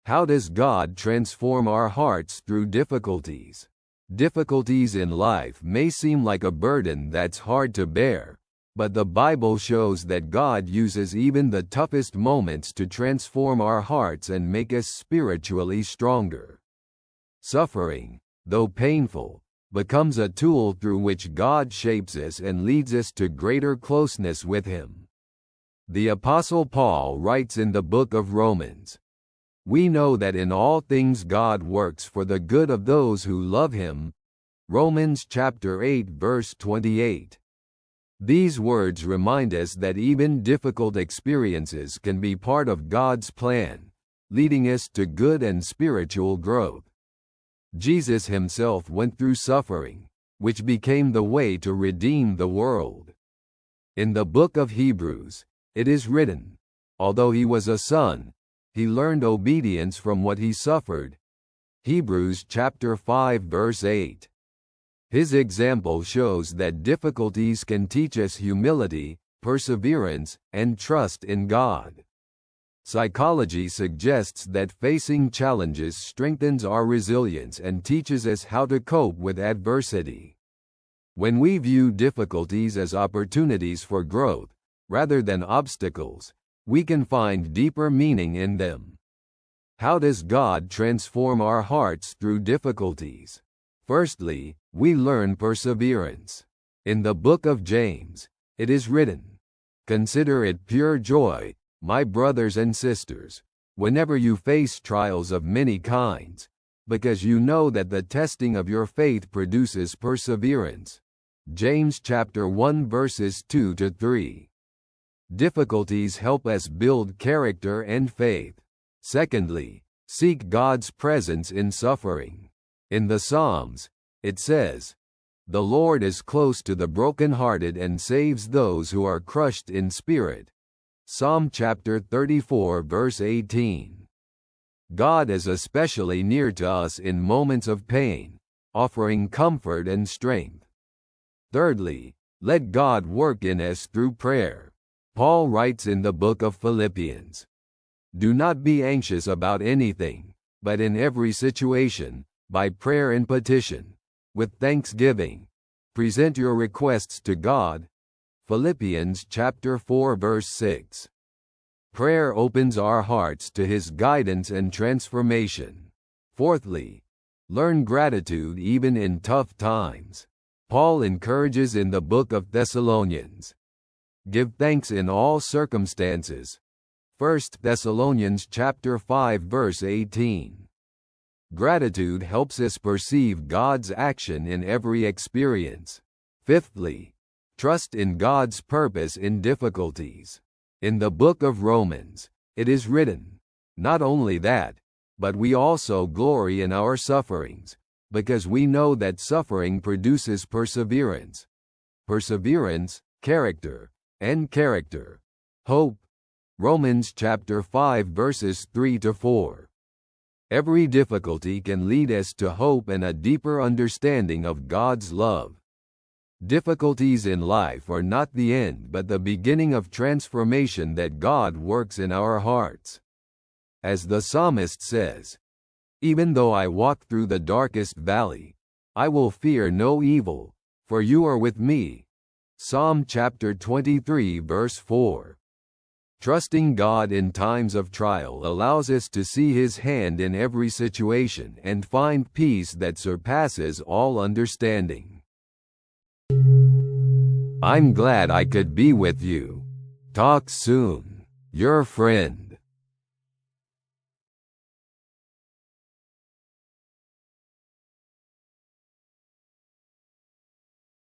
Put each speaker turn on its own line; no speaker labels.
How does God transform our hearts through difficulties? Difficulties in life may seem like a burden that's hard to bear, but the Bible shows that God uses even the toughest moments to transform our hearts and make us spiritually stronger. Suffering, though painful, becomes a tool through which God shapes us and leads us to greater closeness with Him. The Apostle Paul writes in the book of Romans, "We know that in all things God works for the good of those who love Him." Romans chapter 8 verse 28. These words remind us that even difficult experiences can be part of God's plan, leading us to good and spiritual growth. Jesus Himself went through suffering, which became the way to redeem the world. In the book of Hebrews, it is written, "Although He was a son, He learned obedience from what He suffered." Hebrews chapter 5 verse 8. His example shows that difficulties can teach us humility, perseverance, and trust in God. Psychology suggests that facing challenges strengthens our resilience and teaches us how to cope with adversity. When we view difficulties as opportunities for growth, rather than obstacles, we can find deeper meaning in them. How does God transform our hearts through difficulties? Firstly, we learn perseverance. In the book of James, it is written, "Consider it pure joy, my brothers and sisters, whenever you face trials of many kinds, because you know that the testing of your faith produces perseverance." James chapter 1 verses 2 to 3. Difficulties help us build character and faith. Secondly, seek God's presence in suffering. In the Psalms, it says, "The Lord is close to the brokenhearted and saves those who are crushed in spirit." Psalm chapter 34 verse 18. God is especially near to us in moments of pain, offering comfort and strength. Thirdly, let God work in us through prayer. Paul writes in the book of Philippians, "Do not be anxious about anything, but in every situation, by prayer and petition, with thanksgiving, present your requests to God." Philippians chapter 4 verse 6. Prayer opens our hearts to His guidance and transformation. Fourthly, learn gratitude even in tough times. Paul encourages in the book of Thessalonians, "Give thanks in all circumstances." 1 Thessalonians chapter 5 verse 18. Gratitude helps us perceive God's action in every experience. Fifthly, trust in God's purpose in difficulties. In the book of Romans, it is written, "Not only that, but we also glory in our sufferings, because we know that suffering produces perseverance. Perseverance, character, and character, hope." Romans chapter 5 verses 3 to 4. Every difficulty can lead us to hope and a deeper understanding of God's love. Difficulties in life are not the end but the beginning of transformation that God works in our hearts. As the psalmist says, "Even though I walk through the darkest valley, I will fear no evil, for you are with me." Psalm chapter 23 verse 4. Trusting God in times of trial allows us to see His hand in every situation and find peace that surpasses all understanding. I'm glad I could be with you. Talk soon. Your friend.